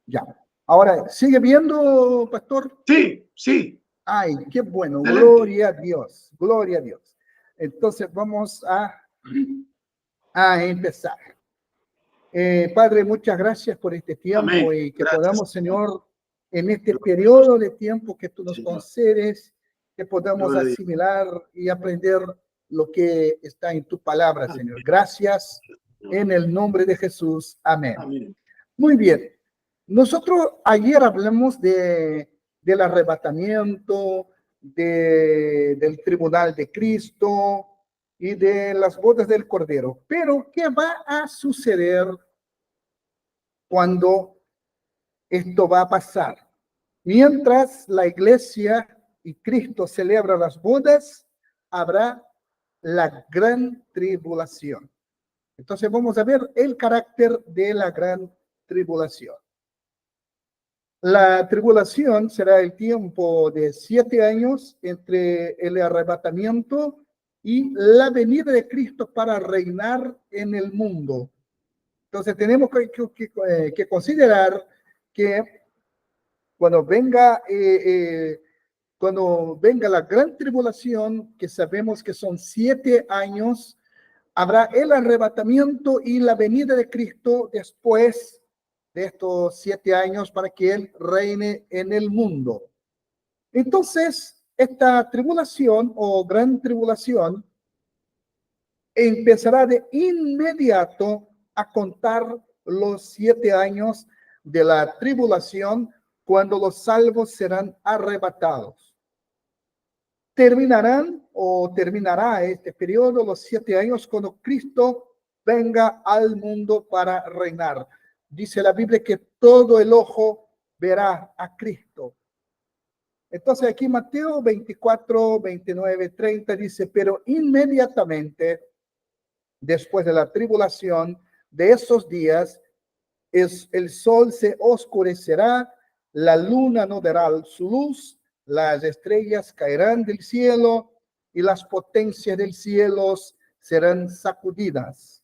Ya. Ahora, ¿sigue viendo, pastor? Sí, sí. Ay, qué bueno. Excelente. Gloria a Dios. Gloria a Dios. Entonces vamos a empezar. Padre, muchas gracias por este tiempo Amén. y que Gracias. podamos, Señor, en este periodo de tiempo que tú nos Señor. concedes, que podamos Gloria a Dios. asimilar y aprender lo que está en tu palabra, Señor. Gracias en el nombre de Jesús. Amén. Amén. Muy bien. Nosotros ayer hablamos del arrebatamiento, del tribunal de Cristo y de las bodas del Cordero. Pero, ¿qué va a suceder cuando esto va a pasar? Mientras la iglesia y Cristo celebra las bodas, habrá la gran tribulación. Entonces vamos a ver el carácter de la gran tribulación. La tribulación será el tiempo de 7 años entre el arrebatamiento y la venida de Cristo para reinar en el mundo. Entonces tenemos que considerar que cuando venga la gran tribulación, que sabemos que son 7 años, habrá el arrebatamiento y la venida de Cristo después de estos 7 años para que Él reine en el mundo. Entonces, esta tribulación o gran tribulación empezará de inmediato a contar los 7 años de la tribulación cuando los salvos serán arrebatados. Terminará este periodo, los 7 años, cuando Cristo venga al mundo para reinar. Dice la Biblia que todo el ojo verá a Cristo. Entonces aquí Mateo 24, 29, 30 dice, pero inmediatamente después de la tribulación de esos días, el sol se oscurecerá, la luna no dará su luz, las estrellas caerán del cielo y las potencias del cielo serán sacudidas.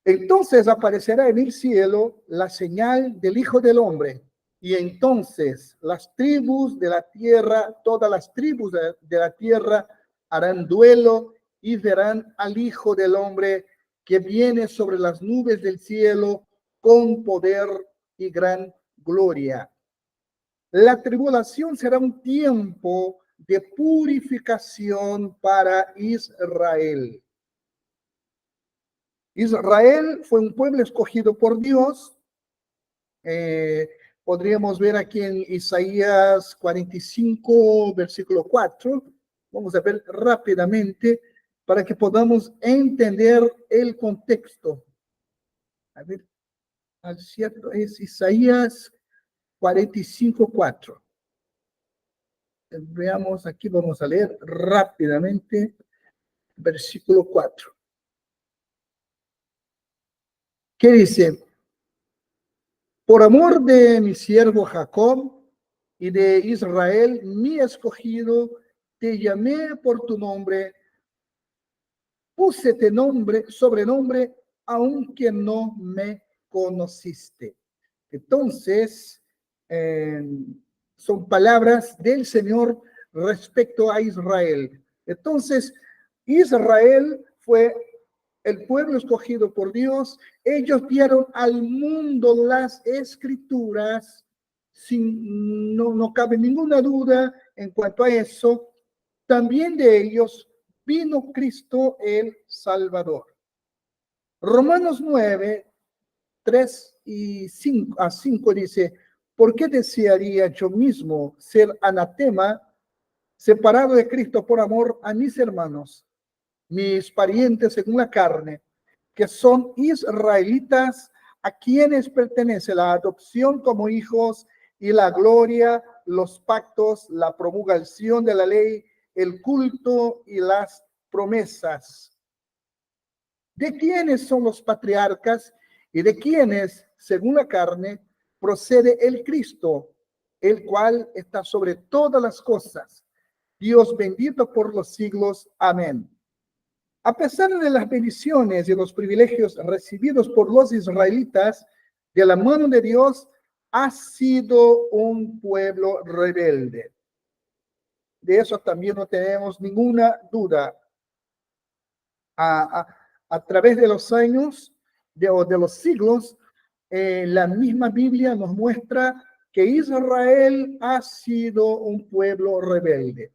Entonces aparecerá en el cielo la señal del Hijo del Hombre, y entonces las tribus de la tierra, todas las tribus de la tierra harán duelo y verán al Hijo del Hombre que viene sobre las nubes del cielo con poder y gran gloria. La tribulación será un tiempo de purificación para Israel. Israel fue un pueblo escogido por Dios. Podríamos ver aquí en Isaías 45, versículo 4. Vamos a ver rápidamente para que podamos entender el contexto. A ver, al cierto es Isaías 45, 4. Veamos aquí, vamos a leer rápidamente, versículo 4. ¿Qué dice? Por amor de mi siervo Jacob y de Israel, mi escogido, te llamé por tu nombre, púsete sobrenombre, aunque no me conociste. Entonces, son palabras del Señor respecto a Israel. Entonces, Israel fue el pueblo escogido por Dios. Ellos dieron al mundo las escrituras, no cabe ninguna duda en cuanto a eso. También de ellos vino Cristo el Salvador. Romanos 9, 3 y 5 dice, ¿por qué desearía yo mismo ser anatema, separado de Cristo por amor a mis hermanos, mis parientes según la carne, que son israelitas, a quienes pertenece la adopción como hijos y la gloria, los pactos, la promulgación de la ley, el culto y las promesas? ¿De quiénes son los patriarcas y de quiénes, según la carne, procede el Cristo, el cual está sobre todas las cosas? Dios bendito por los siglos. Amén. A pesar de las bendiciones y los privilegios recibidos por los israelitas, de la mano de Dios, ha sido un pueblo rebelde. De eso también no tenemos ninguna duda. A través de los años, de los siglos, la misma Biblia nos muestra que Israel ha sido un pueblo rebelde.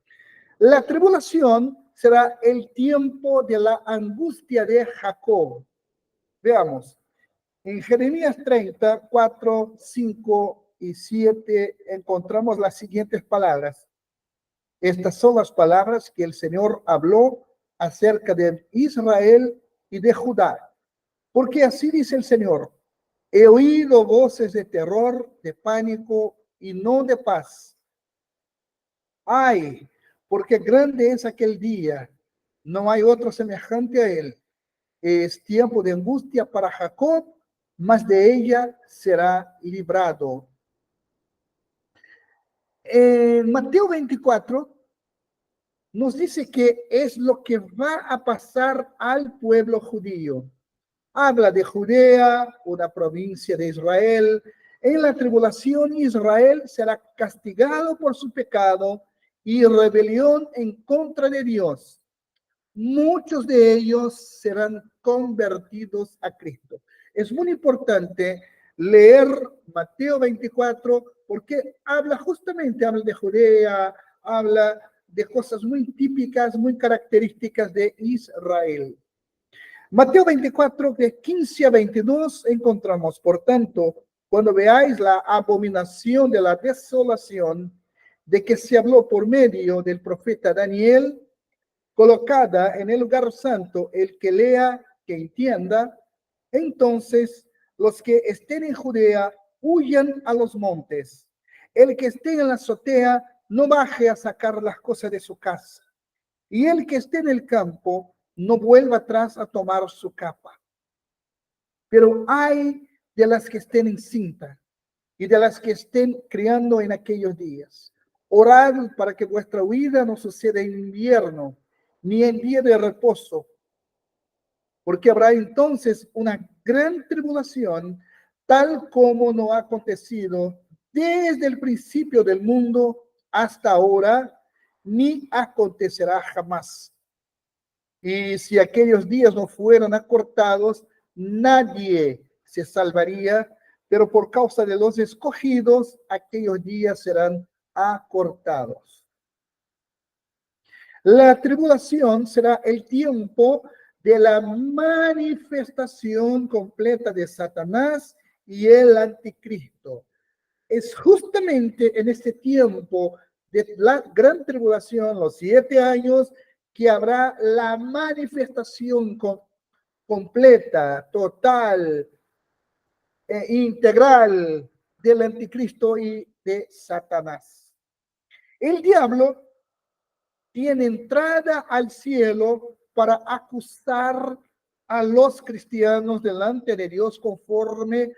La tribulación será el tiempo de la angustia de Jacob. Veamos, en Jeremías 30, 4, 5 y 7 encontramos las siguientes palabras. Estas son las palabras que el Señor habló acerca de Israel y de Judá. Porque así dice el Señor: he oído voces de terror, de pánico y no de paz. Ay, porque grande es aquel día, no hay otro semejante a él. Es tiempo de angustia para Jacob, mas de ella será librado. En Mateo 24 nos dice que es lo que va a pasar al pueblo judío. Habla de Judea, una provincia de Israel. En la tribulación, Israel será castigado por su pecado y rebelión en contra de Dios. Muchos de ellos serán convertidos a Cristo. Es muy importante leer Mateo 24 porque habla de Judea, habla de cosas muy típicas, muy características de Israel. Mateo 24, de 15 a 22, encontramos, por tanto, cuando veáis la abominación de la desolación de que se habló por medio del profeta Daniel, colocada en el lugar santo, el que lea, que entienda, entonces los que estén en Judea huyan a los montes. El que esté en la azotea no baje a sacar las cosas de su casa. Y el que esté en el campo no vuelva atrás a tomar su capa. Pero hay de las que estén en cinta y de las que estén criando en aquellos días. Orad para que vuestra huida no suceda en invierno, ni en día de reposo, porque habrá entonces una gran tribulación, tal como no ha acontecido desde el principio del mundo hasta ahora, ni acontecerá jamás. Y si aquellos días no fueran acortados, nadie se salvaría, pero por causa de los escogidos, aquellos días serán acortados. La tribulación será el tiempo de la manifestación completa de Satanás y el anticristo. Es justamente en este tiempo de la gran tribulación, los 7 años, que habrá la manifestación completa, total, integral del anticristo y de Satanás. El diablo tiene entrada al cielo para acusar a los cristianos delante de Dios conforme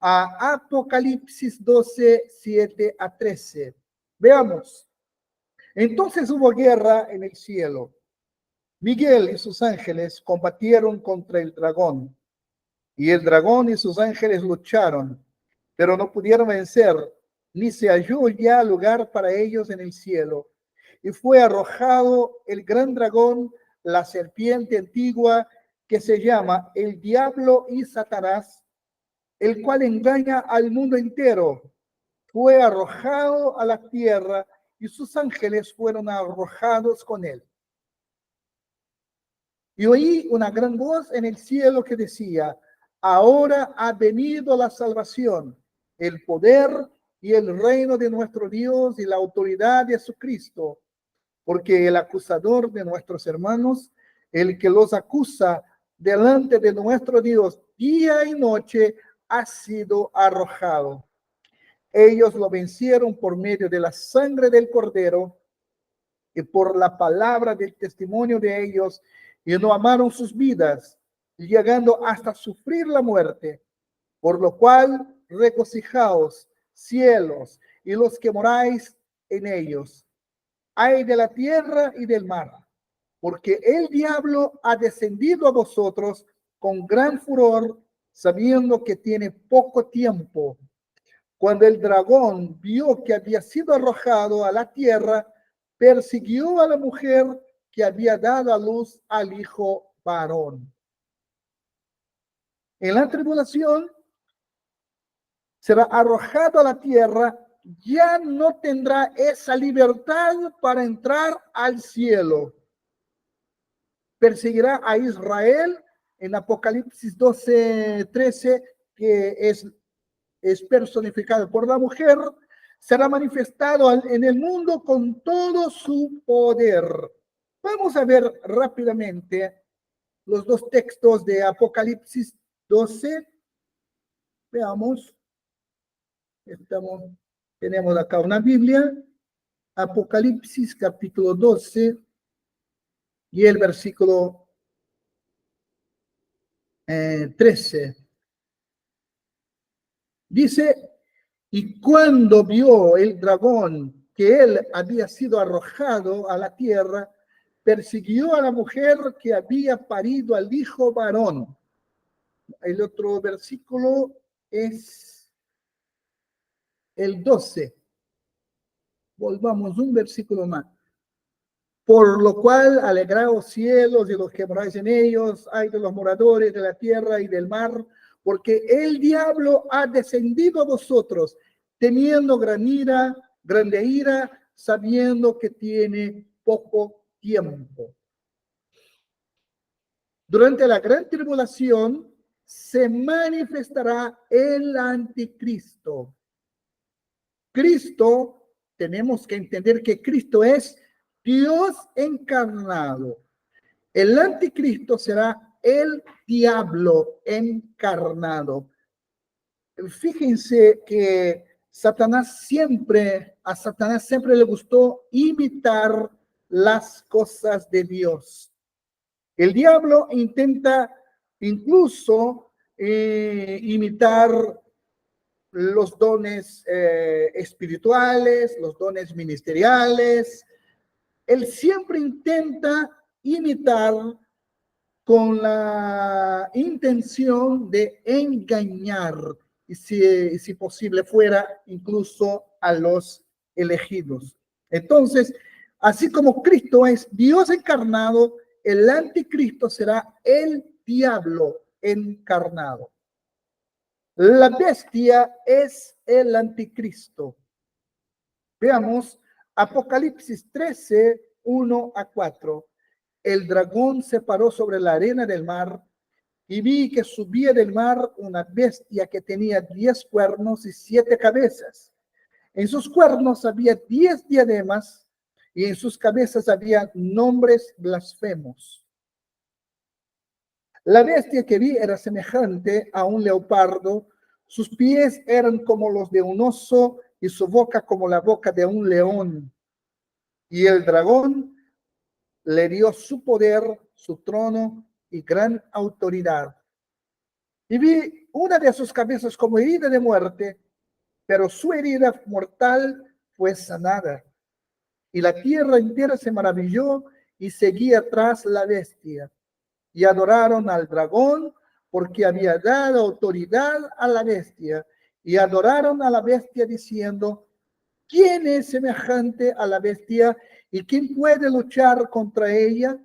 a Apocalipsis 12, 7 a 13. Veamos. Entonces hubo guerra en el cielo. Miguel y sus ángeles combatieron contra el dragón, y el dragón y sus ángeles lucharon, pero no pudieron vencer, ni se halló ya lugar para ellos en el cielo. Y fue arrojado el gran dragón, la serpiente antigua, que se llama el diablo y Satanás, el cual engaña al mundo entero. Fue arrojado a la tierra y sus ángeles fueron arrojados con él. Y oí una gran voz en el cielo que decía: ahora ha venido la salvación, el poder y el reino de nuestro Dios y la autoridad de su Cristo, porque el acusador de nuestros hermanos, el que los acusa delante de nuestro Dios día y noche, ha sido arrojado. Ellos lo vencieron por medio de la sangre del Cordero y por la palabra del testimonio de ellos, y no amaron sus vidas, llegando hasta sufrir la muerte. Por lo cual, regocijaos, cielos, y los que moráis en ellos. Ay de la tierra y del mar, porque el diablo ha descendido a vosotros con gran furor sabiendo que tiene poco tiempo. Cuando el dragón vio que había sido arrojado a la tierra, persiguió a la mujer que había dado a luz al hijo varón. En la tribulación será arrojado a la tierra, ya no tendrá esa libertad para entrar al cielo. Perseguirá a Israel en Apocalipsis 12:13, que es personificado por la mujer, será manifestado en el mundo con todo su poder. Vamos a ver rápidamente los dos textos de Apocalipsis 12. Veamos. Tenemos acá una Biblia, Apocalipsis capítulo 12 y el versículo 13. Dice, y cuando vio el dragón que él había sido arrojado a la tierra, persiguió a la mujer que había parido al hijo varón. El otro versículo es el 12. Volvamos un versículo más. Por lo cual, alegraos cielos y los que moráis en ellos, ay de los moradores de la tierra y del mar, porque el diablo ha descendido a vosotros, teniendo grande ira, sabiendo que tiene poco tiempo. Durante la gran tribulación se manifestará el anticristo. Cristo, tenemos que entender que Cristo es Dios encarnado. El anticristo será el diablo encarnado. Fíjense que a Satanás siempre le gustó imitar las cosas de Dios. El diablo intenta incluso imitar los dones espirituales, los dones ministeriales. Él siempre intenta imitar con la intención de engañar, y si posible fuera, incluso a los elegidos. Entonces, así como Cristo es Dios encarnado, el anticristo será el diablo encarnado. La bestia es el anticristo. Veamos Apocalipsis 13, 1-4. El dragón se paró sobre la arena del mar y vi que subía del mar una bestia que tenía 10 cuernos y 7 cabezas. En sus cuernos había 10 diademas y en sus cabezas había nombres blasfemos. La bestia que vi era semejante a un leopardo, sus pies eran como los de un oso y su boca como la boca de un león. Y el dragón le dio su poder, su trono y gran autoridad. Y vi una de sus cabezas como herida de muerte, pero su herida mortal fue sanada. Y la tierra entera se maravilló y seguía tras la bestia. Y adoraron al dragón porque había dado autoridad a la bestia. Y adoraron a la bestia diciendo, ¿quién es semejante a la bestia y quién puede luchar contra ella?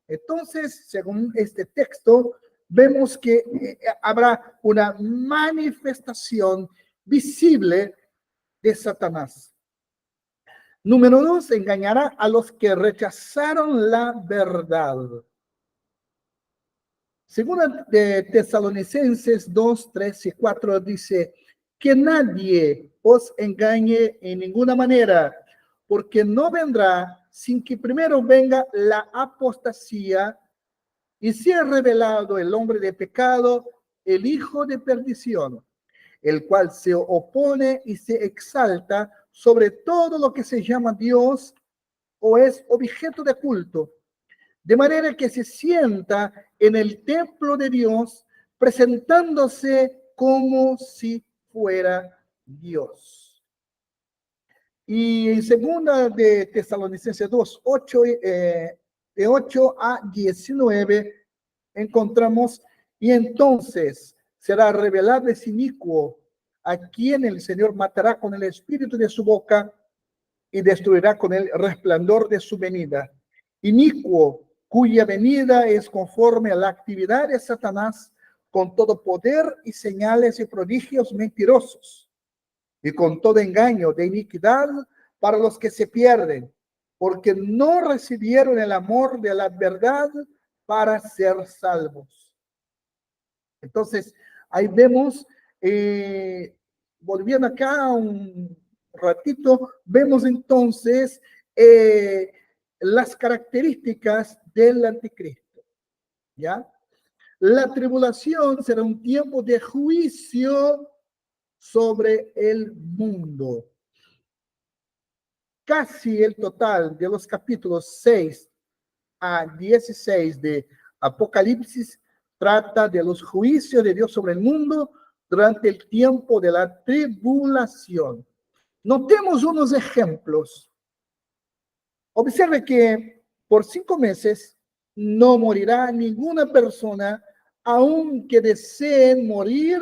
Entonces, según este texto, vemos que habrá una manifestación visible de Satanás. Número 2, engañará a los que rechazaron la verdad. Según de Tesalonicenses 2, 3 y 4 dice, que nadie os engañe en ninguna manera, porque no vendrá sin que primero venga la apostasía y sea revelado el hombre de pecado, el hijo de perdición, el cual se opone y se exalta sobre todo lo que se llama Dios o es objeto de culto, de manera que se sienta en el templo de Dios, presentándose como si fuera Dios. Y en segunda de Tesalonicenses 2, 8, de 8 a 19, encontramos, y entonces será revelado es inicuo, a quien el Señor matará con el espíritu de su boca y destruirá con el resplandor de su venida. Inicuo, cuya venida es conforme a la actividad de Satanás, con todo poder y señales y prodigios mentirosos, y con todo engaño de iniquidad para los que se pierden, porque no recibieron el amor de la verdad para ser salvos. Entonces, ahí vemos, volviendo acá un ratito, vemos entonces las características del anticristo, ¿ya? La tribulación será un tiempo de juicio sobre el mundo. Casi el total de los capítulos 6 a 16 de Apocalipsis trata de los juicios de Dios sobre el mundo durante el tiempo de la tribulación. Notemos unos ejemplos. Observe que por 5 meses no morirá ninguna persona, aunque deseen morir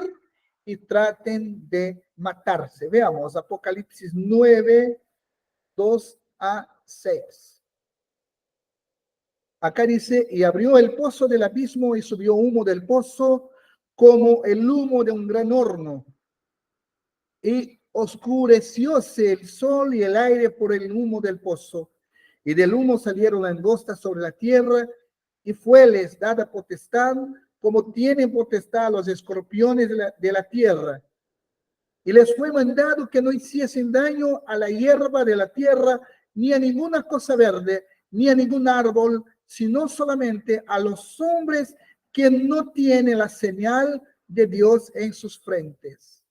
y traten de matarse. Veamos Apocalipsis 9, 2 a 6. Acá dice, y abrió el pozo del abismo y subió humo del pozo como el humo de un gran horno. Y oscurecióse el sol y el aire por el humo del pozo. Y del humo salieron langostas sobre la tierra, y fueles dada potestad, como tienen potestad los escorpiones de la tierra. Y les fue mandado que no hiciesen daño a la hierba de la tierra, ni a ninguna cosa verde, ni a ningún árbol, sino solamente a los hombres que no tienen la señal de Dios en sus frentes.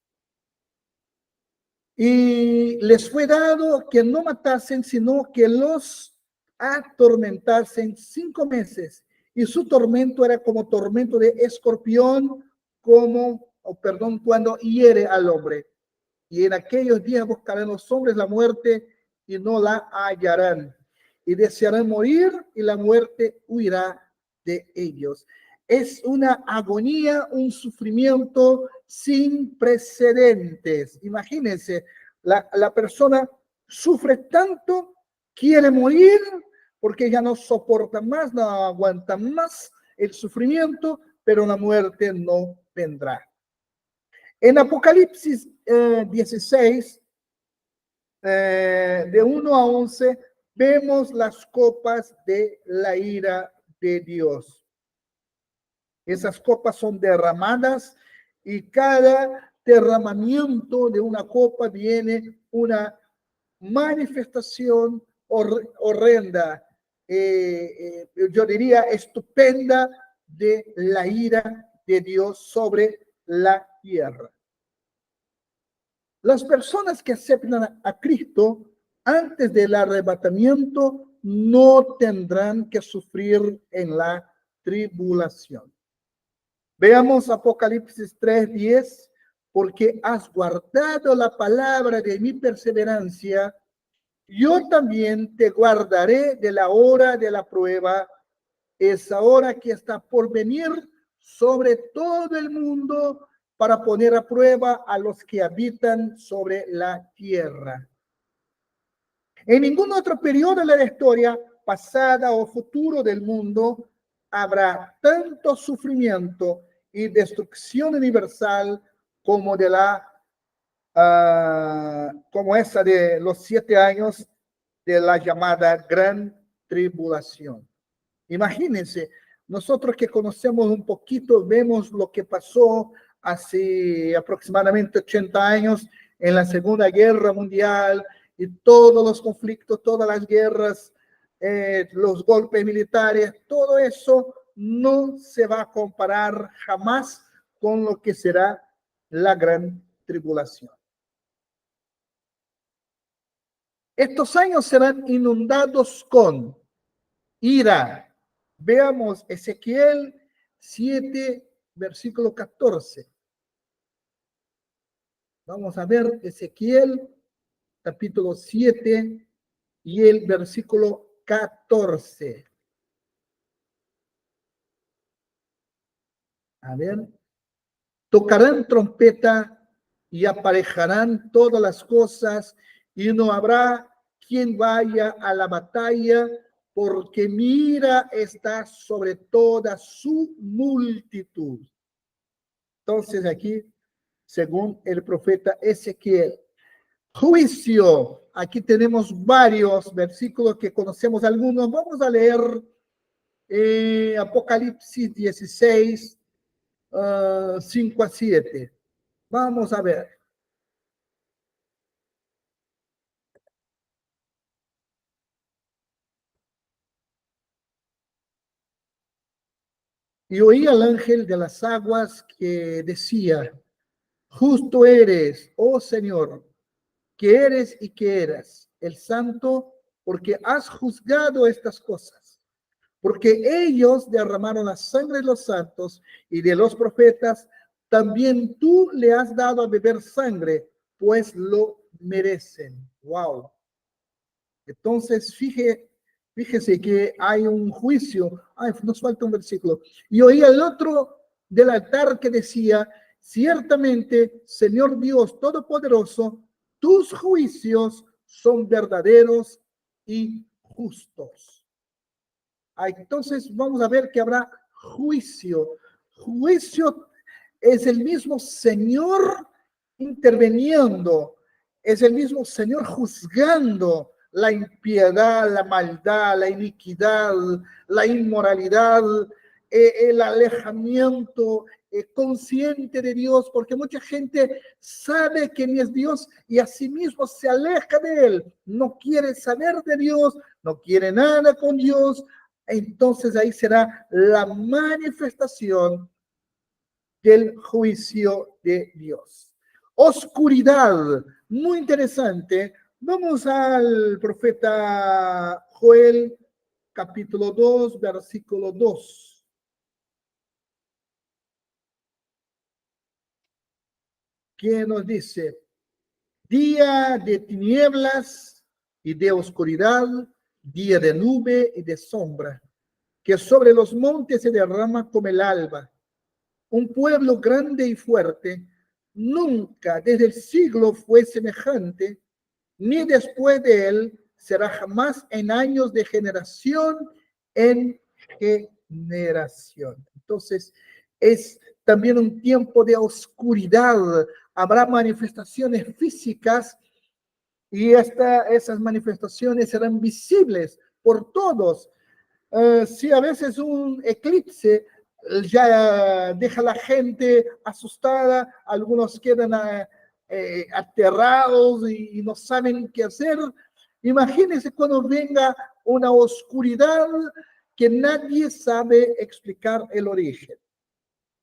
Y les fue dado que no matasen, sino que los atormentasen 5 meses. Y su tormento era como tormento de escorpión, cuando hiere al hombre. Y en aquellos días buscarán los hombres la muerte y no la hallarán. Y desearán morir y la muerte huirá de ellos. Es una agonía, un sufrimiento sin precedentes. Imagínense, la persona sufre tanto, quiere morir porque ya no soporta más, no aguanta más el sufrimiento, pero la muerte no vendrá. En Apocalipsis 16, de 1 a 11, vemos las copas de la ira de Dios. Esas copas son derramadas y cada derramamiento de una copa viene una manifestación horrenda, yo diría estupenda, de la ira de Dios sobre la tierra. Las personas que aceptan a Cristo antes del arrebatamiento no tendrán que sufrir en la tribulación. Veamos Apocalipsis 3:10, porque has guardado la palabra de mi perseverancia, yo también te guardaré de la hora de la prueba, esa hora que está por venir sobre todo el mundo para poner a prueba a los que habitan sobre la tierra. En ningún otro periodo de la historia, pasada o futuro del mundo, habrá tanto sufrimiento y destrucción universal como como esa de los 7 años de la llamada Gran Tribulación. Imagínense, nosotros que conocemos un poquito, vemos lo que pasó hace aproximadamente 80 años en la Segunda Guerra Mundial y todos los conflictos, todas las guerras, los golpes militares, todo eso no se va a comparar jamás con lo que será la Gran Tribulación. Estos años serán inundados con ira. Veamos Ezequiel 7, versículo 14. Vamos a ver Ezequiel capítulo 7 y el versículo 14. A ver. tocarán trompeta y aparejarán todas las cosas, y no habrá quien vaya a la batalla, porque mira está sobre toda su multitud. Entonces aquí, según el profeta Ezequiel, juicio. Aquí tenemos varios versículos que conocemos algunos. Vamos a leer Apocalipsis 16, 5 a 7. Vamos a ver. Y oí al ángel de las aguas que decía, justo eres, oh Señor, que eres y que eras, el santo, porque has juzgado estas cosas. Porque ellos derramaron la sangre de los santos y de los profetas, también tú le has dado a beber sangre, pues lo merecen. Wow. Entonces, fíjese que hay un juicio. Ay, nos falta un versículo. Y oí al otro del altar que decía, ciertamente, Señor Dios Todopoderoso, tus juicios son verdaderos y justos. Entonces vamos a ver que habrá juicio. Juicio es el mismo Señor interviniendo, es el mismo Señor juzgando la impiedad, la maldad, la iniquidad, la inmoralidad, el alejamiento consciente de Dios, porque mucha gente sabe que ni es Dios y asimismo se aleja de Él, no quiere saber de Dios, no quiere nada con Dios. Entonces ahí será la manifestación del juicio de Dios. Oscuridad, muy interesante. Vamos al profeta Joel, capítulo 2, versículo 2. Que nos dice, día de tinieblas y de oscuridad, día de nube y de sombra, que sobre los montes se derrama como el alba. Un pueblo grande y fuerte, nunca desde el siglo fue semejante, ni después de él será jamás en años de generación en generación. Entonces, es también un tiempo de oscuridad. Habrá manifestaciones físicas y esas manifestaciones serán visibles por todos. Si a veces un eclipse ya deja a la gente asustada, algunos quedan aterrados y no saben qué hacer. Imagínense cuando venga una oscuridad que nadie sabe explicar el origen.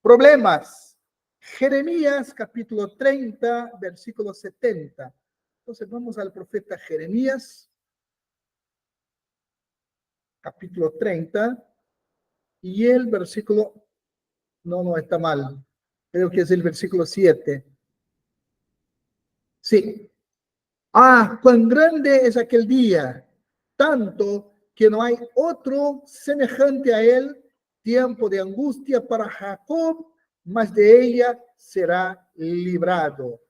Problemas. Jeremías capítulo 30, versículo 70. Entonces vamos al profeta Jeremías, capítulo 30, y el versículo, no está mal, creo que es el versículo 7. Sí. Cuán grande es aquel día, tanto que no hay otro semejante a él, tiempo de angustia para Jacob, mas de ella será librado.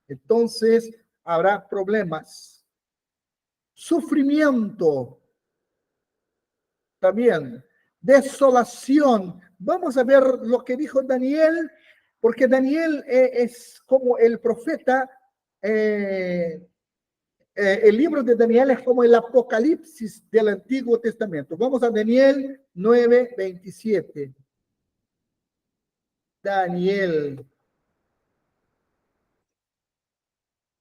Entonces habrá problemas. Sufrimiento también. Desolación. Vamos a ver lo que dijo Daniel, porque Daniel es como el profeta. El libro de Daniel es como el Apocalipsis del Antiguo Testamento. Vamos a Daniel 9:27. Daniel.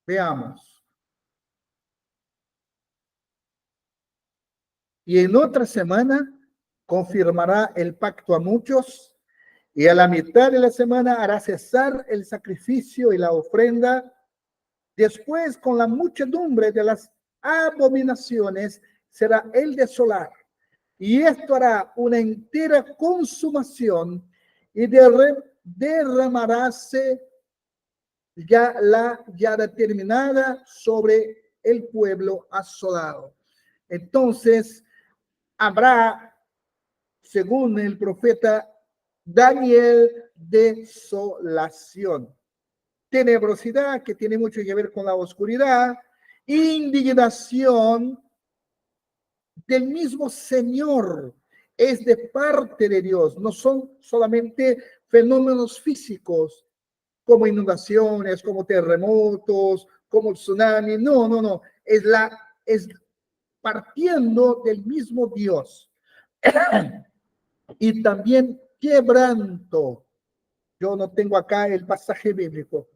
Veamos. Y en otra semana confirmará el pacto a muchos, y a la mitad de la semana hará cesar el sacrificio y la ofrenda. Después, con la muchedumbre de las abominaciones, será el desolar. Y esto hará una entera consumación y derramaráse ya determinada sobre el pueblo asolado. Entonces, habrá, según el profeta Daniel, desolación. Tenebrosidad, que tiene mucho que ver con la oscuridad. Indignación del mismo Señor, es de parte de Dios, no son solamente fenómenos físicos como inundaciones, como terremotos, como tsunami, no, es partiendo del mismo Dios. Y también quebranto. Yo no tengo acá el pasaje bíblico.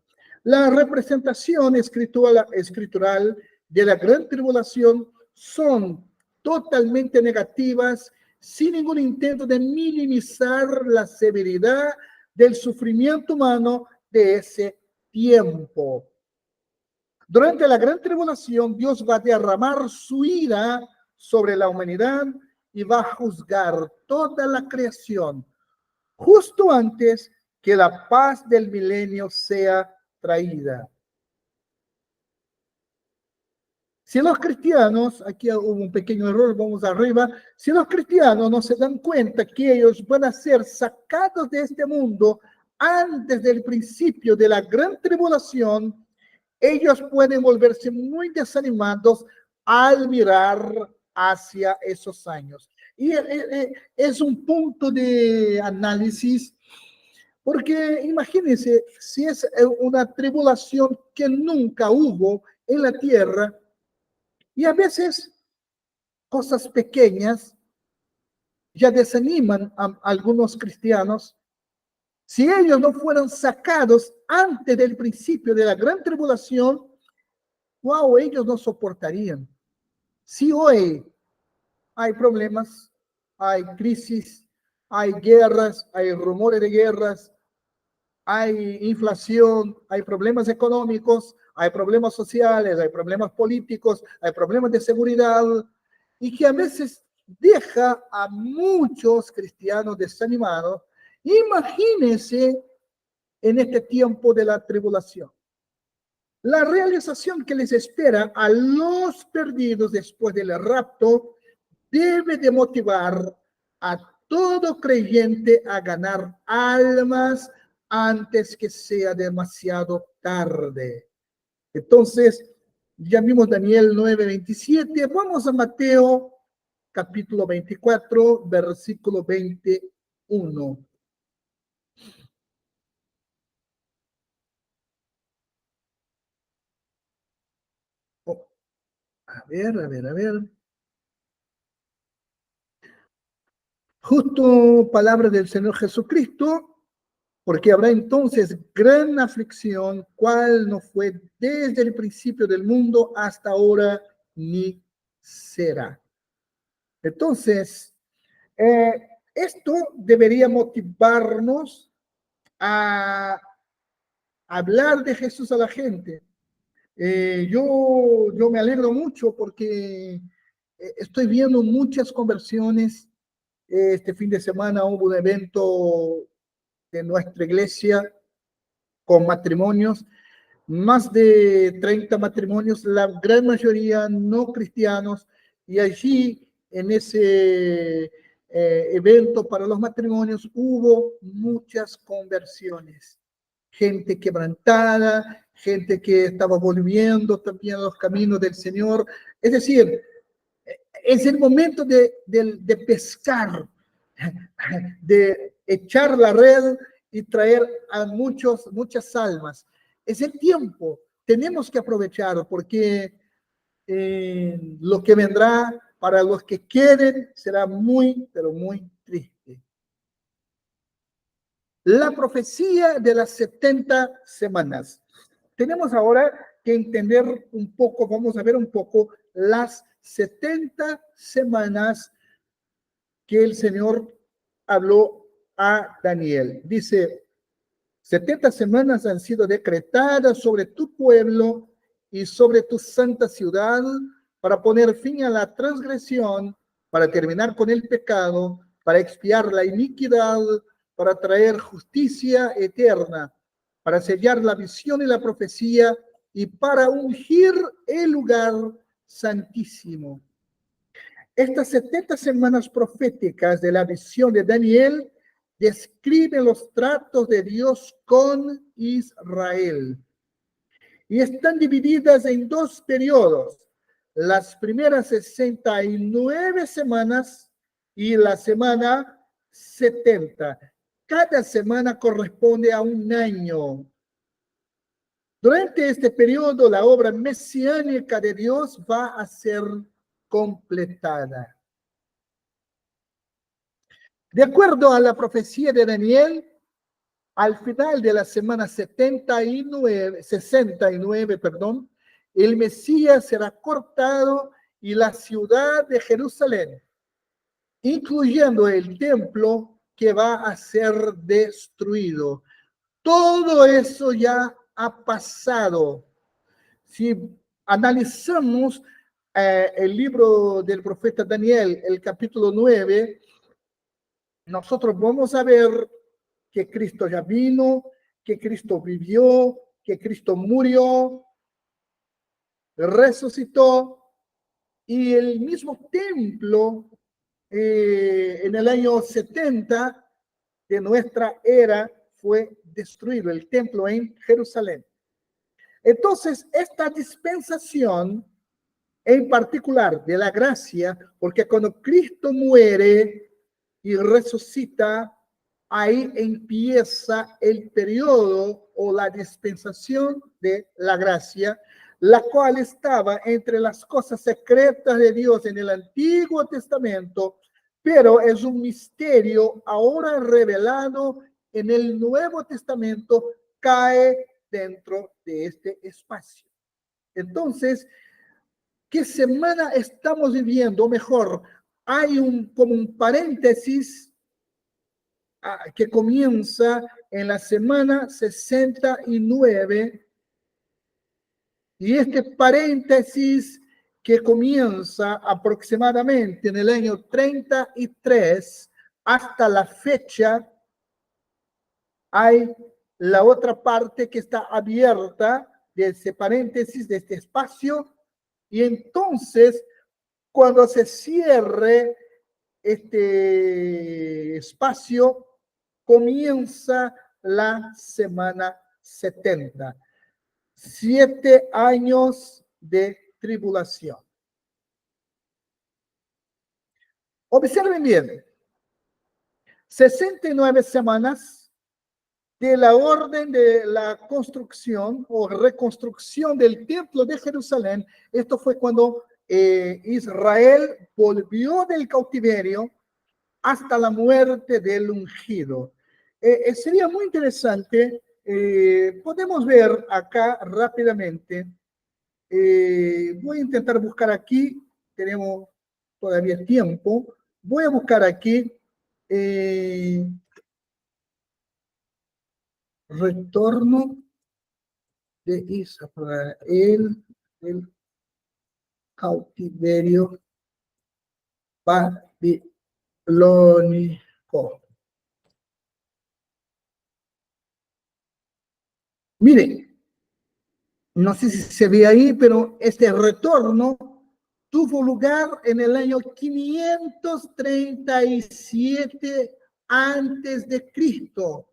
La representación escritural de la gran tribulación son totalmente negativas, sin ningún intento de minimizar la severidad del sufrimiento humano de ese tiempo. Durante la gran tribulación, Dios va a derramar su ira sobre la humanidad y va a juzgar toda la creación, justo antes que la paz del milenio sea traída. Si los cristianos, aquí hubo un pequeño error, vamos arriba, si los cristianos no se dan cuenta que ellos van a ser sacados de este mundo antes del principio de la gran tribulación, ellos pueden volverse muy desanimados al mirar hacia esos años. Y es un punto de análisis, porque imagínense, si es una tribulación que nunca hubo en la tierra, y a veces cosas pequeñas ya desaniman a algunos cristianos. Si ellos no fueran sacados antes del principio de la gran tribulación, wow, ellos no soportarían. Si hoy hay problemas, hay crisis, hay guerras, hay rumores de guerras, hay inflación, hay problemas económicos, hay problemas sociales, hay problemas políticos, hay problemas de seguridad, y que a veces deja a muchos cristianos desanimados. Imagínense en este tiempo de la tribulación. La realización que les espera a los perdidos después del rapto debe de motivar a todo creyente a ganar almas antes que sea demasiado tarde. Entonces, ya vimos Daniel 9:27. Vamos a Mateo capítulo 24, versículo 21. Oh, a ver. Justo palabra del Señor Jesucristo, porque habrá entonces gran aflicción, cual no fue desde el principio del mundo hasta ahora, ni será. Entonces, esto debería motivarnos a hablar de Jesús a la gente. Yo me alegro mucho porque estoy viendo muchas conversiones. Este fin de semana hubo un evento de nuestra iglesia con matrimonios, más de 30 matrimonios, la gran mayoría no cristianos, y allí en ese evento para los matrimonios hubo muchas conversiones, gente quebrantada, gente que estaba volviendo también a los caminos del Señor. Es decir, es el momento de pescar, de echar la red y traer a muchas almas. Es el tiempo, tenemos que aprovechar porque lo que vendrá para los que quieren será muy, pero muy triste. La profecía de las 70 semanas. Tenemos ahora que entender un poco, vamos a ver un poco las 70 semanas que el Señor habló a Daniel. Dice, 70 semanas han sido decretadas sobre tu pueblo y sobre tu santa ciudad para poner fin a la transgresión, para terminar con el pecado, para expiar la iniquidad, para traer justicia eterna, para sellar la visión y la profecía y para ungir el lugar santísimo. Estas 70 semanas proféticas de la visión de Daniel describe los tratos de Dios con Israel. Y están divididas en dos periodos. Las primeras 69 semanas y la semana 70. Cada semana corresponde a un año. Durante este periodo, la obra mesiánica de Dios va a ser completada. De acuerdo a la profecía de Daniel, al final de la semana 69, el Mesías será cortado y la ciudad de Jerusalén, incluyendo el templo, que va a ser destruido. Todo eso ya ha pasado. Si analizamos el libro del profeta Daniel, el capítulo 9, nosotros vamos a ver que Cristo ya vino, que Cristo vivió, que Cristo murió, resucitó, y el mismo templo en el año 70 de nuestra era fue destruido, el templo en Jerusalén. Entonces, esta dispensación en particular de la gracia, porque cuando Cristo muere y resucita, ahí empieza el periodo o la dispensación de la gracia, la cual estaba entre las cosas secretas de Dios en el Antiguo Testamento, pero es un misterio ahora revelado en el Nuevo Testamento, cae dentro de este espacio. Entonces, ¿qué semana estamos viviendo? O mejor, hay como un paréntesis que comienza en la semana 69, y este paréntesis que comienza aproximadamente en el año 33 hasta la fecha, hay la otra parte que está abierta de ese paréntesis, de este espacio, y entonces cuando se cierre este espacio, comienza la semana 70. 7 años de tribulación. Observen bien, 69 semanas de la orden de la construcción o reconstrucción del templo de Jerusalén. Esto fue cuando Israel volvió del cautiverio hasta la muerte del ungido. Sería muy interesante, podemos ver acá rápidamente, voy a intentar buscar aquí, tenemos todavía tiempo, voy a buscar aquí retorno de Israel del cautiverio babilónico. Miren, no sé si se ve ahí, pero este retorno tuvo lugar en el año 537 antes de Cristo.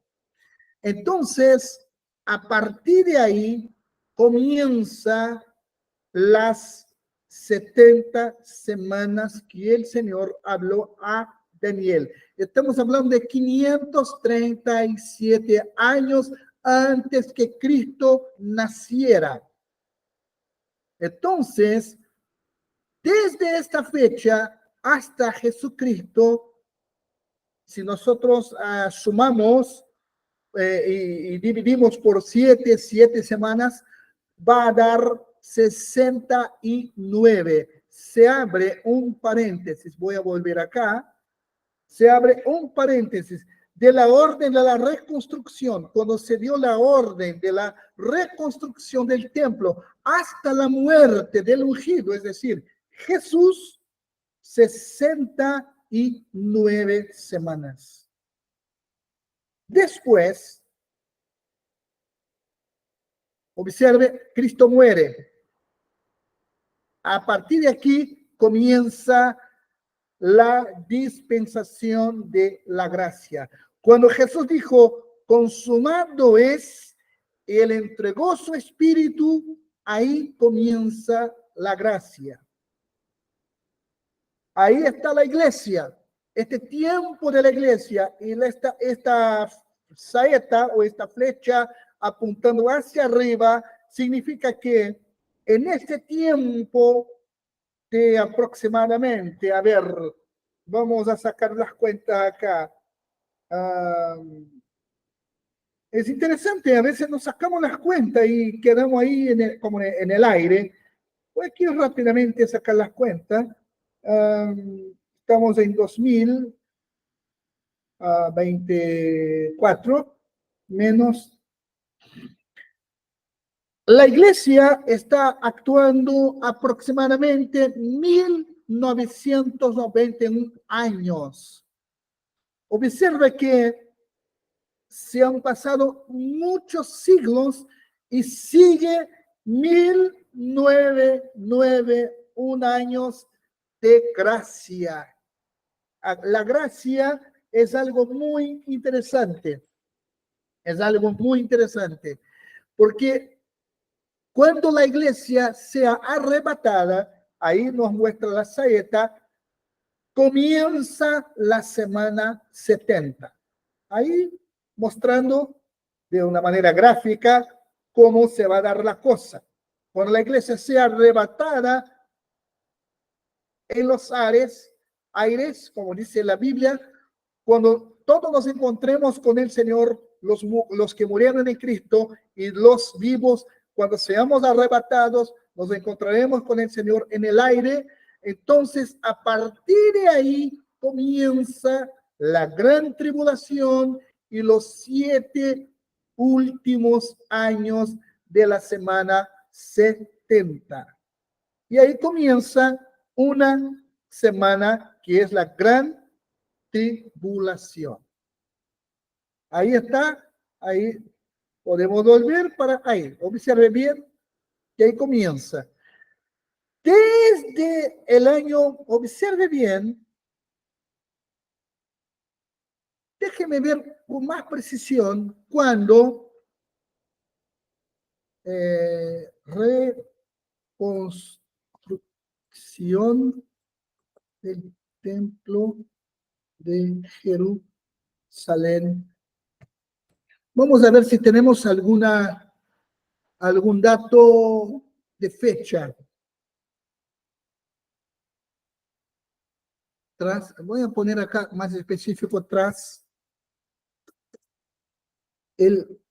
Entonces, a partir de ahí, comienza las 70 semanas que el Señor habló a Daniel. Estamos hablando de 537 años antes que Cristo naciera. Entonces, desde esta fecha hasta Jesucristo, si nosotros sumamos y dividimos por 7 semanas, va a dar 69. Se abre un paréntesis, voy a volver acá, se abre un paréntesis de la orden de la reconstrucción, cuando se dio la orden de la reconstrucción del templo hasta la muerte del ungido, es decir, Jesús, 69 semanas. Después, observe, Cristo muere. A partir de aquí comienza la dispensación de la gracia. Cuando Jesús dijo, consumado es, y él entregó su espíritu, ahí comienza la gracia. Ahí está la iglesia, este tiempo de la iglesia, y esta saeta o esta flecha apuntando hacia arriba, significa que en este tiempo de aproximadamente, a ver, vamos a sacar las cuentas acá. Es interesante, a veces nos sacamos las cuentas y quedamos ahí como en el aire. Voy aquí rápidamente a sacar las cuentas. Estamos en 2024 menos. La iglesia está actuando aproximadamente 1991 años. Observe que se han pasado muchos siglos y sigue 1991 años de gracia. La gracia es algo muy interesante. Es algo muy interesante. Porque cuando la iglesia sea arrebatada, ahí nos muestra la saeta, comienza la semana 70. Ahí mostrando de una manera gráfica cómo se va a dar la cosa. Cuando la iglesia sea arrebatada en los aires, como dice la Biblia, cuando todos nos encontremos con el Señor, los que murieron en Cristo y los vivos, cuando seamos arrebatados, nos encontraremos con el Señor en el aire. Entonces, a partir de ahí comienza la gran tribulación y los 7 últimos años de la semana 70. Y ahí comienza una semana que es la gran tribulación. Ahí está, ahí podemos volver para ahí. Observe bien que ahí comienza. Desde el año, observe bien, déjeme ver con más precisión cuando reconstrucción del templo de Jerusalén. Vamos a ver si tenemos algún dato de fecha. Voy a poner acá más específico, tras el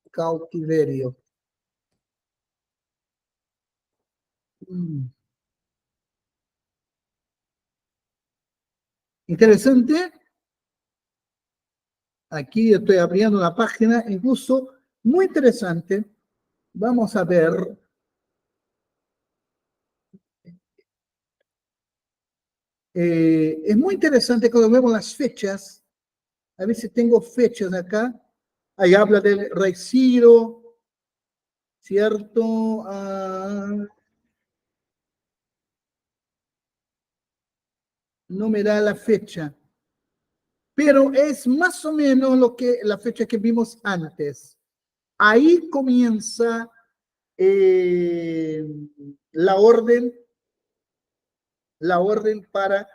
cautiverio. Interesante. Aquí estoy abriendo una página, incluso muy interesante. Vamos a ver. Es muy interesante cuando vemos las fechas. A ver si tengo fechas acá. Ahí habla del rey Ciro, ¿cierto? No me da la fecha. Pero es más o menos la fecha que vimos antes. Ahí comienza la orden para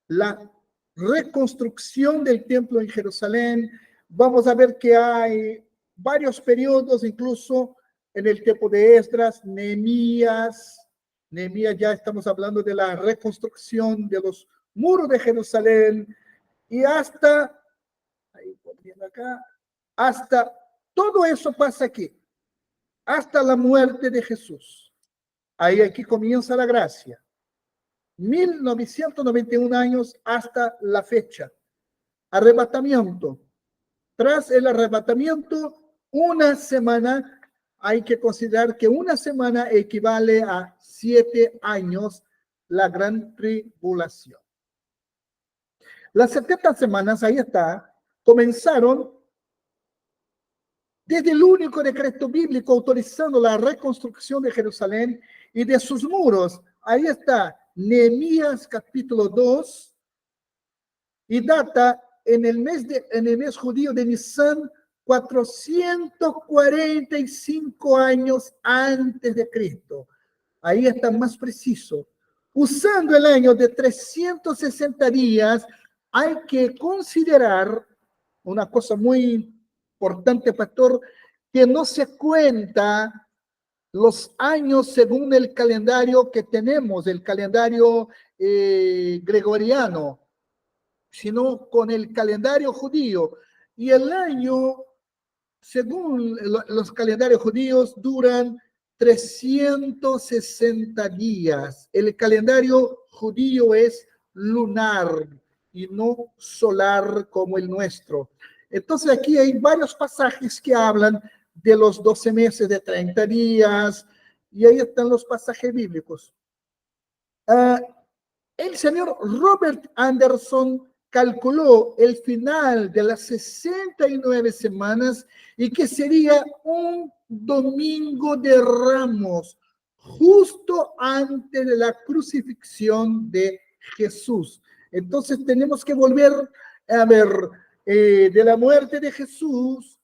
la reconstrucción del templo en Jerusalén. Vamos a ver que hay varios periodos, incluso en el tiempo de Esdras, Nehemías, ya estamos hablando de la reconstrucción de los muros de Jerusalén, y hasta todo eso pasa aquí, hasta la muerte de Jesús. Ahí aquí comienza la gracia. 1991 años hasta la fecha. Arrebatamiento. Tras el arrebatamiento, una semana, hay que considerar que una semana equivale a 7 años, la gran tribulación. Las 70 semanas, ahí está, comenzaron desde el único decreto bíblico autorizando la reconstrucción de Jerusalén y de sus muros. Ahí está, Nehemías capítulo 2, y data en el mes judío de Nisan, 445 años antes de Cristo. Ahí está más preciso. Usando el año de 360 días, hay que considerar una cosa muy importante, pastor, que no se cuenta los años según el calendario que tenemos, el calendario gregoriano, sino con el calendario judío. Y el año, según los calendarios judíos, duran 360 días. El calendario judío es lunar y no solar como el nuestro. Entonces aquí hay varios pasajes que hablan de los 12 meses de 30 días, y ahí están los pasajes bíblicos. El señor Robert Anderson calculó el final de las 69 semanas y que sería un domingo de Ramos, justo antes de la crucifixión de Jesús. Entonces tenemos que volver a ver de la muerte de Jesús,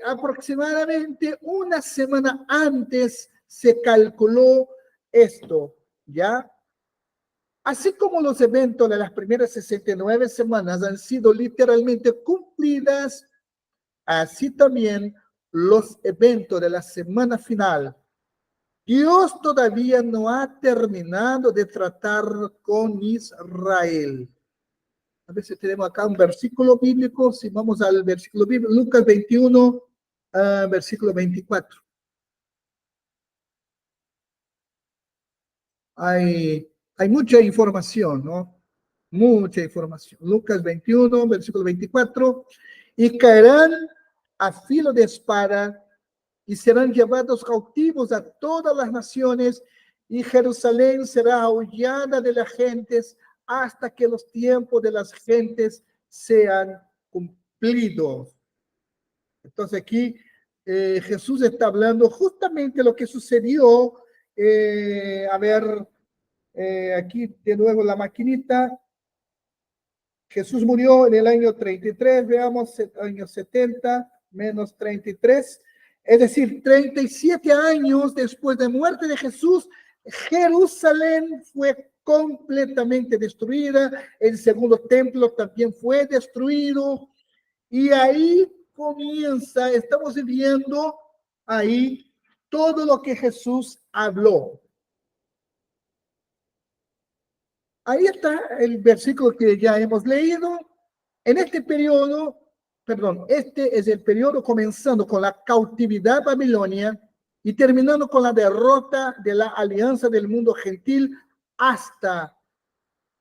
aproximadamente una semana antes se calculó esto, ¿ya? Así como los eventos de las primeras 69 semanas han sido literalmente cumplidas, así también los eventos de la semana final. Dios todavía no ha terminado de tratar con Israel. A ver si tenemos acá un versículo bíblico. Si vamos al versículo bíblico, Lucas 21, versículo 24. Hay mucha información, ¿no? Mucha información. Lucas 21, versículo 24. Y caerán a filo de espada y serán llevados cautivos a todas las naciones, y Jerusalén será aullada de las gentes hasta que los tiempos de las gentes sean cumplidos. Entonces aquí Jesús está hablando justamente lo que sucedió. Aquí de nuevo la maquinita. Jesús murió en el año 33, veamos, año 70 menos 33, es decir, 37 años después de muerte de Jesús, Jerusalén fue completamente destruida, el segundo templo también fue destruido, y ahí comienza, estamos viendo ahí todo lo que Jesús habló. Ahí está el versículo que ya hemos leído. En este periodo, este es el periodo comenzando con la cautividad babilonia y terminando con la derrota de la alianza del mundo gentil hasta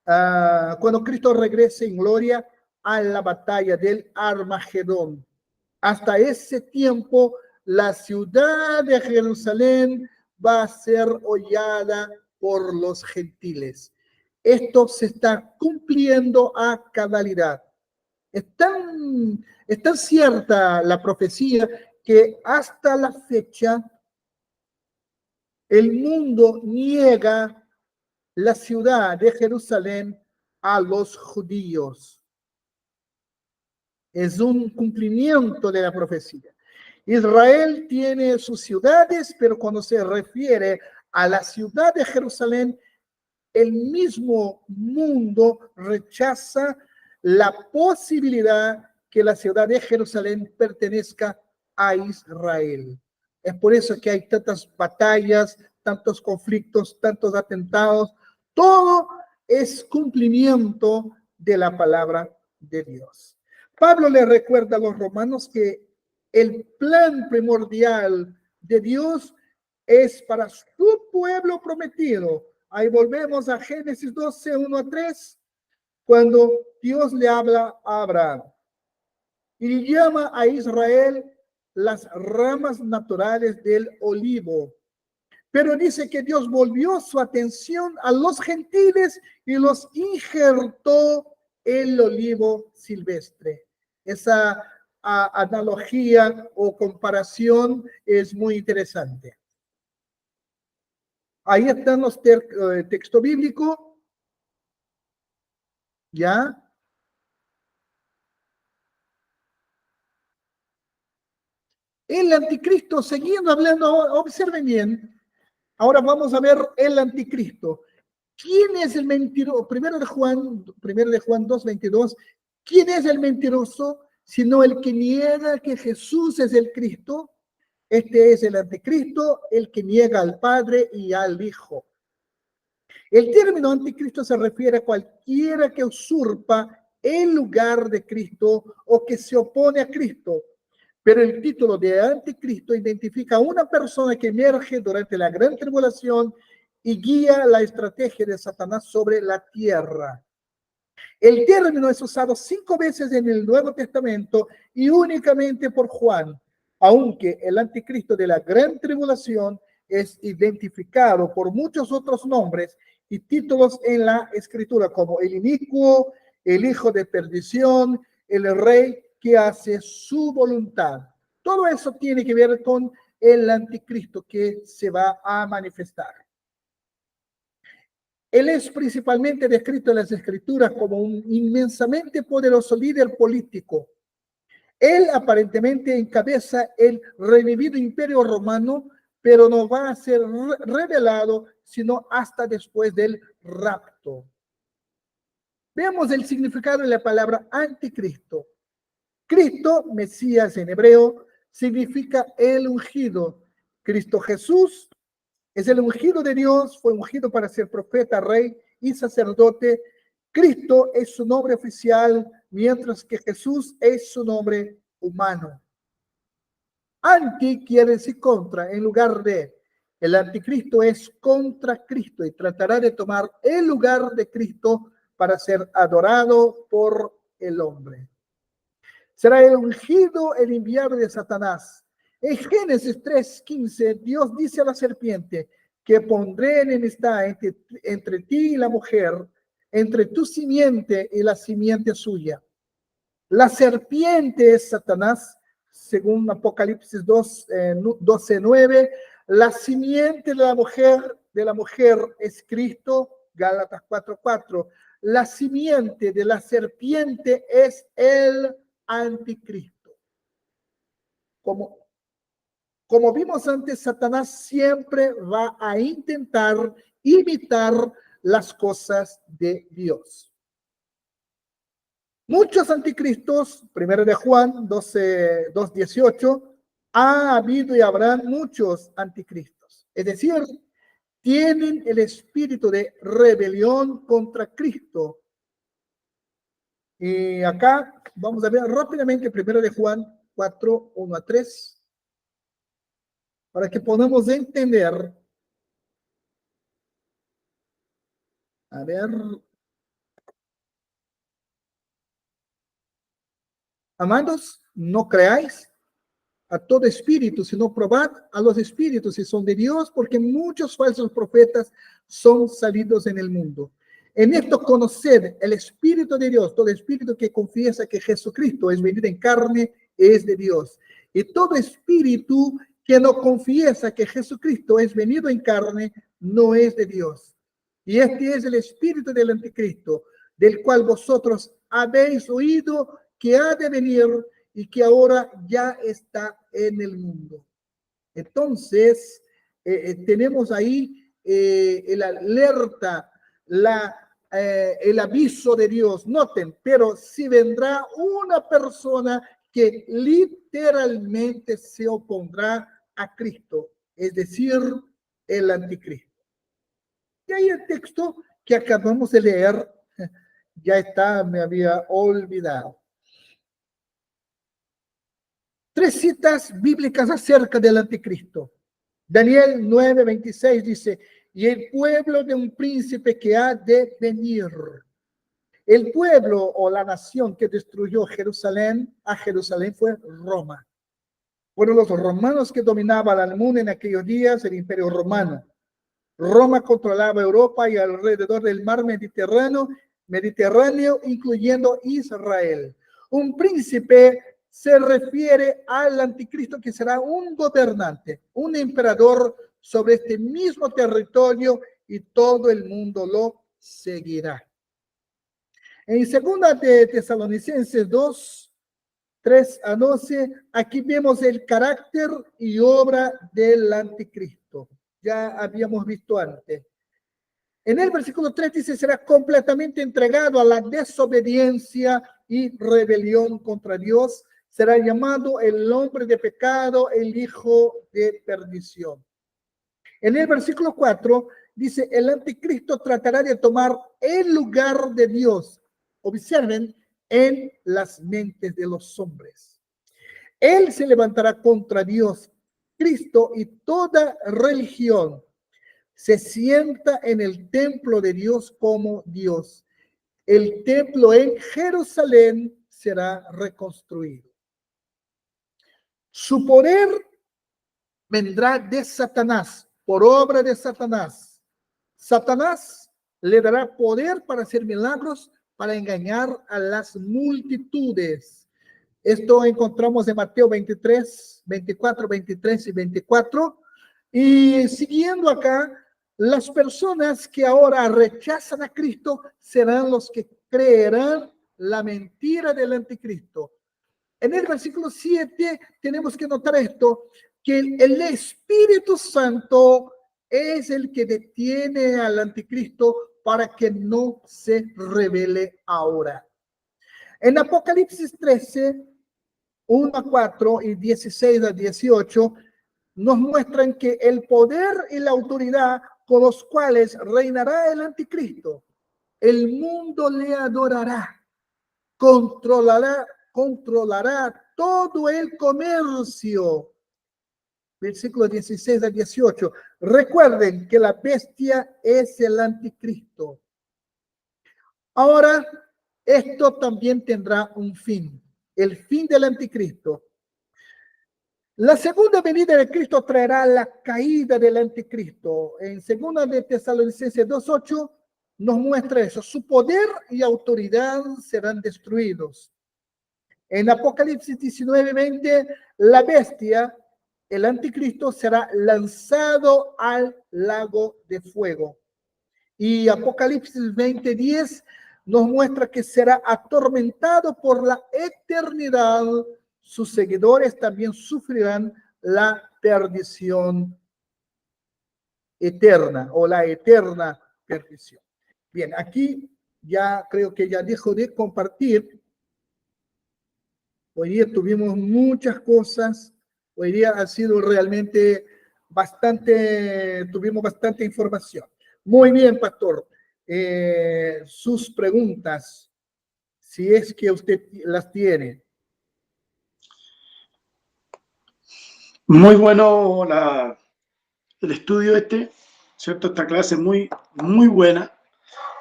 cuando Cristo regrese en gloria a la batalla del Armagedón. Hasta ese tiempo, la ciudad de Jerusalén va a ser hollada por los gentiles. Esto se está cumpliendo a cabalidad. Es tan cierta la profecía que hasta la fecha el mundo niega la ciudad de Jerusalén a los judíos. Es un cumplimiento de la profecía. Israel tiene sus ciudades, pero cuando se refiere a la ciudad de Jerusalén, el mismo mundo rechaza la posibilidad que la ciudad de Jerusalén pertenezca a Israel. Es por eso que hay tantas batallas, tantos conflictos, tantos atentados. Todo es cumplimiento de la palabra de Dios. Pablo le recuerda a los romanos que el plan primordial de Dios es para su pueblo prometido. Ahí volvemos a Génesis 12, 1 a 3, cuando Dios le habla a Abraham y llama a Israel las ramas naturales del olivo. Pero dice que Dios volvió su atención a los gentiles y los injertó el olivo silvestre. Esa analogía o comparación es muy interesante. Ahí están los textos bíblicos. ¿Ya? El anticristo, siguiendo hablando, observen bien, ahora vamos a ver el anticristo. ¿Quién es el mentiroso? Primero de Juan 2:22. ¿Quién es el mentiroso? Sino el que niega que Jesús es el Cristo. Este es el anticristo, el que niega al Padre y al Hijo. El término anticristo se refiere a cualquiera que usurpa el lugar de Cristo o que se opone a Cristo. Pero el título de anticristo identifica a una persona que emerge durante la gran tribulación y guía la estrategia de Satanás sobre la tierra. El término es usado 5 veces en el Nuevo Testamento y únicamente por Juan, aunque el anticristo de la gran tribulación es identificado por muchos otros nombres y títulos en la Escritura, como el inicuo, el hijo de perdición, el rey que hace su voluntad. Todo eso tiene que ver con el anticristo que se va a manifestar. Él es principalmente descrito en las Escrituras como un inmensamente poderoso líder político. Él aparentemente encabeza el revivido imperio romano, pero no va a ser revelado sino hasta después del rapto. Veamos el significado de la palabra anticristo. Cristo, Mesías en hebreo, significa el ungido. Cristo Jesús es el ungido de Dios, fue ungido para ser profeta, rey y sacerdote. Cristo es su nombre oficial, mientras que Jesús es su nombre humano. Anti quiere decir contra, en lugar de. El anticristo es contra Cristo y tratará de tomar el lugar de Cristo para ser adorado por el hombre. Será el ungido, el enviado de Satanás. En Génesis 3:15, Dios dice a la serpiente que pondré enemistad entre ti y la mujer, entre tu simiente y la simiente suya. La serpiente es Satanás, según Apocalipsis 12:9. La simiente de la mujer es Cristo, Gálatas 4:4. La simiente de la serpiente es el anticristo. Como vimos antes, Satanás siempre va a intentar imitar las cosas de Dios. Muchos anticristos, primero de Juan 2:18, ha habido y habrá muchos anticristos. Es decir, tienen el espíritu de rebelión contra Cristo. Y acá vamos a ver rápidamente primero de Juan 4:1-3. Para que podamos entender. A ver. Amados, no creáis a todo espíritu, sino probad a los espíritus si son de Dios, porque muchos falsos profetas son salidos en el mundo. En esto conoced el Espíritu de Dios. Todo espíritu que confiesa que Jesucristo es venido en carne es de Dios. Y todo espíritu que no confiesa que Jesucristo es venido en carne no es de Dios. Y este es el espíritu del anticristo, del cual vosotros habéis oído que ha de venir y que ahora ya está en el mundo. Entonces, tenemos ahí el alerta, el aviso de Dios. Noten, pero si vendrá una persona que literalmente se opondrá a Cristo, es decir, el anticristo. Y ahí el texto que acabamos de leer, ya está, me había olvidado. 3 citas bíblicas acerca del anticristo. Daniel 9:26 dice, y el pueblo de un príncipe que ha de venir. El pueblo o la nación que destruyó a Jerusalén fue Roma. Fueron los romanos que dominaban al mundo en aquellos días, el imperio romano. Roma controlaba Europa y alrededor del mar Mediterráneo, incluyendo Israel. Un príncipe se refiere al anticristo que será un gobernante, un emperador sobre este mismo territorio y todo el mundo lo seguirá. En segunda de Tesalonicenses 2, 3 a 12, aquí vemos el carácter y obra del anticristo. Ya habíamos visto antes. En el versículo 3 dice, será completamente entregado a la desobediencia y rebelión contra Dios. Será llamado el hombre de pecado, el hijo de perdición. En el versículo 4 dice, el anticristo tratará de tomar el lugar de Dios. Observen, en las mentes de los hombres. Él se levantará contra Dios, Cristo y toda religión. Se sienta en el templo de Dios como Dios. El templo en Jerusalén será reconstruido. Su poder vendrá de Satanás, por obra de Satanás. Satanás le dará poder para hacer milagros, para engañar a las multitudes. Esto encontramos en Mateo 23, 24, 23 y 24. Y siguiendo acá, las personas que ahora rechazan a Cristo serán los que creerán la mentira del anticristo. En el versículo 7 tenemos que notar esto, que el Espíritu Santo es el que detiene al anticristo para que no se revele ahora. En Apocalipsis 13, 1 a 4 y 16 a 18, nos muestran que el poder y la autoridad con los cuales reinará el anticristo, el mundo le adorará, controlará todo el comercio. Versículos 16 a 18. Recuerden que la bestia es el anticristo. Ahora, esto también tendrá un fin, el fin del anticristo. La segunda venida de Cristo traerá la caída del anticristo. En 2 de Tesalonicenses 2:8 nos muestra eso. Su poder y autoridad serán destruidos. En Apocalipsis 19:20, la bestia, el anticristo, será lanzado al lago de fuego. Y Apocalipsis 20:10 nos muestra que será atormentado por la eternidad. Sus seguidores también sufrirán la perdición eterna o la eterna perdición. Bien, aquí ya creo que ya dejo de compartir. Hoy día tuvimos muchas cosas. Hoy día ha sido realmente tuvimos bastante información. Muy bien, pastor. Sus preguntas, si es que usted las tiene. Muy bueno el estudio ¿cierto? Esta clase muy buena.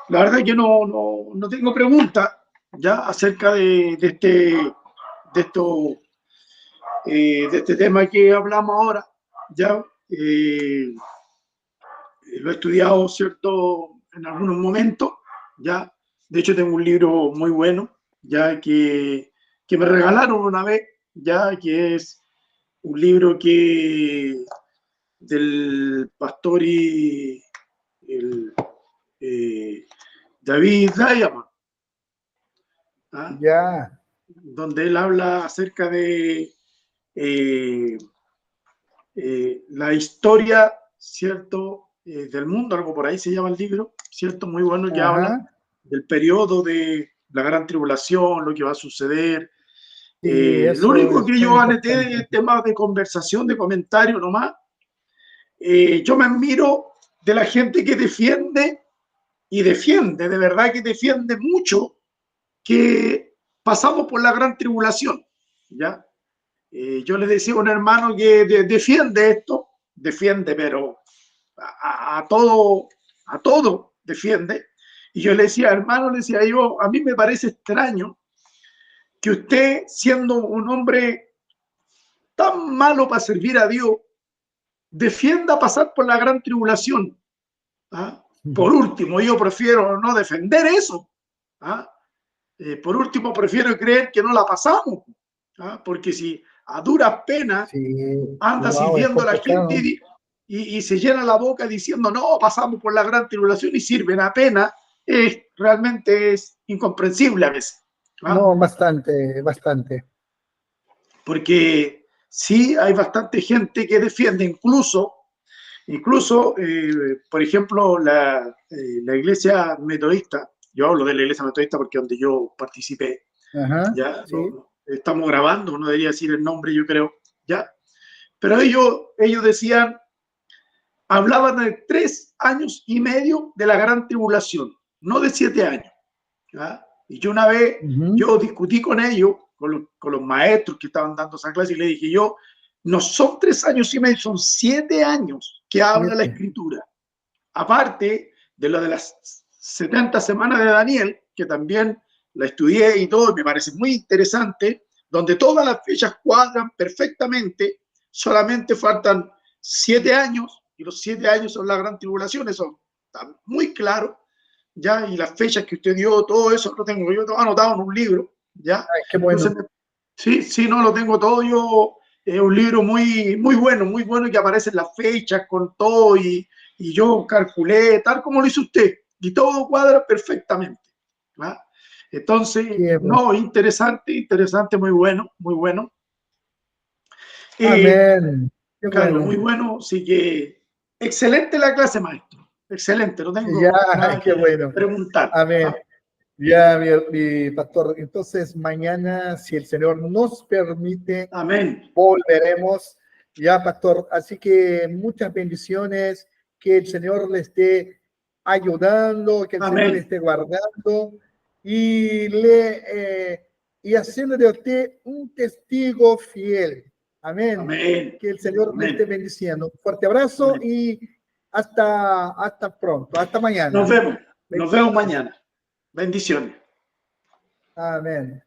La verdad es que no tengo preguntas ya acerca de este tema que hablamos ahora. Ya lo he estudiado, ¿cierto? En algunos momentos, ya. De hecho, tengo un libro muy bueno, ya que me regalaron una vez, ya que es un libro del pastor David Diamond, ¿ah? Ya. Donde él habla acerca de la historia, ¿cierto? Del mundo, algo por ahí se llama el libro, ¿cierto? Muy bueno, que habla del periodo de la gran tribulación, lo que va a suceder. Lo único que yo aneté es temas de conversación, de comentario nomás. Yo me admiro de la gente que defiende, de verdad que defiende mucho, que pasamos por la gran tribulación, ¿ya? Yo le decía a un hermano que defiende esto, pero a todo defiende. Y yo le decía, hermano, a mí me parece extraño que usted, siendo un hombre tan malo para servir a Dios, defienda pasar por la gran tribulación. ¿Ah? Por último, yo prefiero no defender eso. ¿Ah? Por último, prefiero creer que no la pasamos. ¿Ah? Porque si a duras penas anda sirviendo a la gente y se llena la boca diciendo, no, pasamos por la gran tribulación y sirven apenas, realmente es incomprensible a veces. ¿Ah? No, bastante. porque sí hay bastante gente que defiende, incluso por ejemplo, la iglesia metodista. Yo hablo de la iglesia metodista porque es donde yo participé, Ajá, ya sí, estamos grabando, no debería decir el nombre, yo creo, ya, pero ellos decían, hablaban de 3 años y medio de la gran tribulación, no de 7 años, ¿ya? Y yo una vez, ujú, yo discutí con ellos, con los maestros que estaban dando esa clase, y le dije yo, no son 3 años y medio, son 7 años que habla la 7. escritura. Aparte de lo de las 70 semanas de Daniel, que también la estudié y todo, y me parece muy interesante, donde todas las fechas cuadran perfectamente, solamente faltan 7 años, y los 7 años son la gran tribulación, eso está muy claro, ¿ya? Y las fechas que usted dio, todo eso lo tengo yo anotado en un libro, ¿ya? Ay, qué Entonces, bueno. sí, sí, no, lo tengo todo yo, es un libro muy bueno, que aparecen las fechas con todo, y yo calculé tal como lo hizo usted, y todo cuadra perfectamente, ¿verdad? Entonces, Qué bueno. no, interesante, muy bueno, muy bueno. Eh, Amén. Qué claro, bueno. muy bueno, así que excelente la clase, maestro, excelente, no Ya, tengo nada qué que bueno. preguntar. Amén. ¿Ah? Ya, mi pastor. Entonces, mañana, si el Señor nos permite, Amén, volveremos. Ya, pastor. Así que muchas bendiciones. Que el Señor le esté ayudando, que el Señor le amén, esté guardando y y haciendo de usted un testigo fiel. Amén. amén, Que el Señor le esté amén, bendiciendo. Un fuerte abrazo amén. y hasta pronto, hasta mañana. Nos vemos Bendiciones. mañana. Bendiciones. Amén.